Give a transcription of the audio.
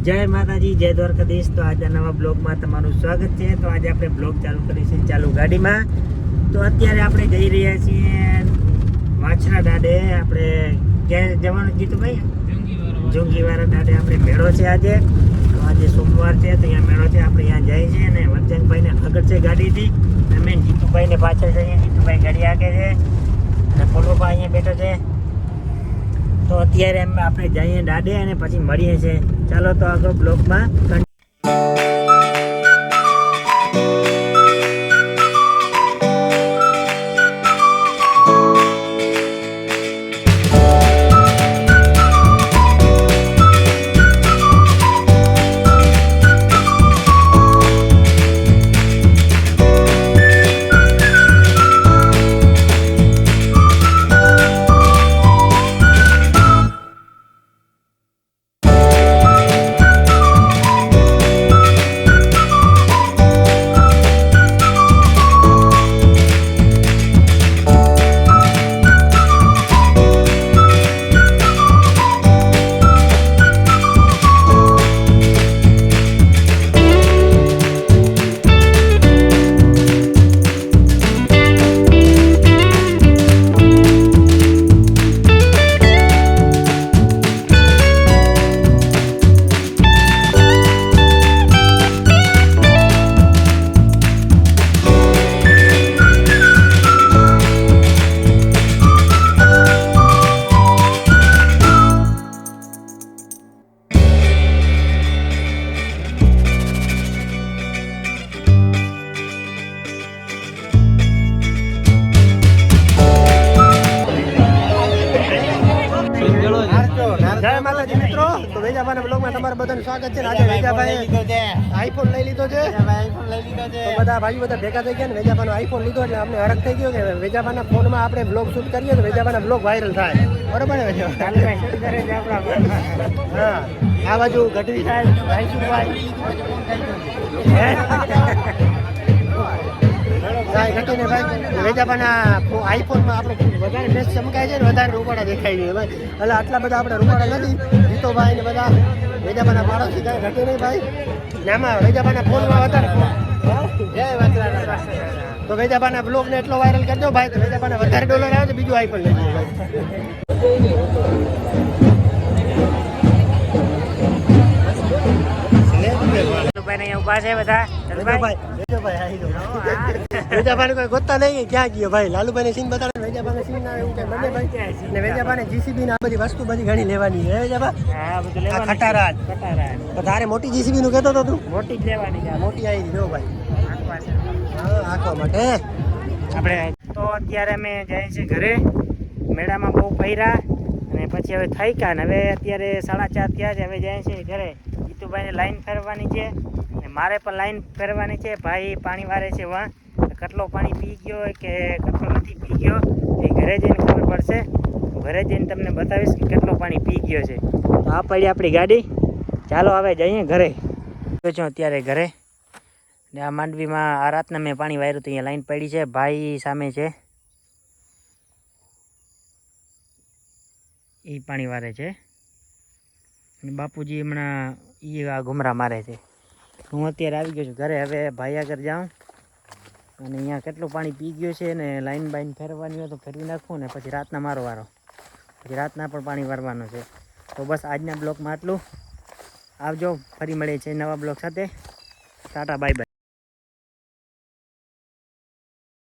જય માતાજી, જય દ્વારકાધીશ। તો આજે નવા બ્લોગમાં તમારું સ્વાગત છે। તો આજે આપણે બ્લોગ ચાલુ કરીશું ચાલુ ગાડીમાં। તો અત્યારે આપણે જઈ રહ્યા છીએ વાછરા દાડે। આપણે ક્યાં જવાનું કીધું ભાઈ? જોંગીવાળા દાડે આપણે મેળો છે આજે। તો આજે સોમવાર છે, તો અહીંયા મેળો છે, આપણે અહીંયા જાય છે ને વરજંગભાઈને આગળ છે ગાડીથી, અમે જીતુભાઈને પાછળ જઈએ। જીતુભાઈ ગાડી આગળ છે અને પોલોભાઈ અહીંયા બેઠો છે। તો અત્યારે આપણે જઈએ દાડે અને પછી મળીએ છીએ। ચાલો તો આગળ બ્લોગમાં જય માતાજી મિત્રો। તો વેજાભાઈના બ્લોગમાં તમારું બધાનું સ્વાગત છે। આજે વેજાભાઈ આઈફોન લઈ લીધો છે। તો બધા ભાઈઓ બધા ભેગા થઈ ગયા ને વેજાભાઈનો આઈફોન લીધો એટલે અમને હરખ થઈ ગયો કે વેજાભાઈના ફોનમાં આપણે બ્લોગ શૂટ કરીએ તો વેજાભાઈના બ્લોગ વાયરલ થાય, બરોબર ને વેજાભાઈ? હા, આ બાજુ ગઢવી સાહેબ, ભાઈસુભાઈ ઘટીને ભાઈ વેજાભાઈના આઈફોનમાં આપણે વધારે ફેસ ચમકાય છે ને વધારે રૂપાળા દેખાય છે ભાઈ। એટલે આટલા બધા આપણે રૂપાળા નથી। જીતોભાઈ ને બધા વેજાભાઈના માણસથી કાંઈ ઘટે નહીં ભાઈ ને આમાં વેજાભાઈના ફોનમાં વધારે તો વેજાભાઈના બ્લોગને એટલો વાયરલ કરજો ભાઈ તો વેજાભાઈને વધારે ડોલર આવે તો બીજું આઈફોન લઈ જાય ભાઈ। ઉભા છે બધા વેજાભાઈ કોઈ ગોતતા નહીં ક્યાં ગયો ભાઈ? લાલુભાઈ ને સીન બતાડે, વેજાભાઈ સીન ના એવું કઈ બને ભાઈ ને વેજાભાઈ જીસીબી ના બધી વસ્તુ બધી ઘણી લેવાની છે વેજાભાઈ। ખટારા તારે મોટી જીસીબી નું કહેતો હતો તું? મોટી જ લેવાની છે, મોટી આવી જો ભાઈ આંખવા માટે આપણે। તો અત્યારે અમે જઈએ છીએ ઘરે, મેળામાં બહુ ફર્યા અને પછી હવે થઈ ગયા ને હવે અત્યારે 4:30 થયા છે। હવે જાય છે ઘરે, જીતુભાઈને લાઈન ફેરવવાની છે ને મારે પણ લાઈન ફેરવાની છે। ભાઈ પાણી વારે છે વાં, કેટલો પાણી પી ગયો કે કેટલો નથી પી ગયો એ ઘરે જઈને ખબર પડશે। ઘરે જઈને તમને બતાવીશ કે કેટલો પાણી પી ગયો છે। તો આ પડી આપણી ગાડી, ચાલો હવે જઈએ ઘરે। છું અત્યારે ઘરે ને આ માંડવીમાં આ રાતના મેં પાણી વાર્યું હતું, અહીંયા લાઈન પડી છે, ભાઈ સામે છે એ પાણી વારે છે અને બાપુજી હમણાં એ આ ઘુમરા મારે છે। હું અત્યારે આવી ગયો છું ઘરે, હવે ભાઈ આગળ જાઉં અને અહીંયા કેટલું પાણી પી ગયું છે ને લાઈન બાઈન ફેરવાની હોય તો ફેરવી નાખવું ને પછી રાતના મારો વારો, પછી રાતના પણ પાણી વારવાનું છે। તો બસ આજના બ્લોગમાં આટલું, આવજો, ફરી મળીએ છીએ નવા બ્લોગ સાથે। Tata bye bye.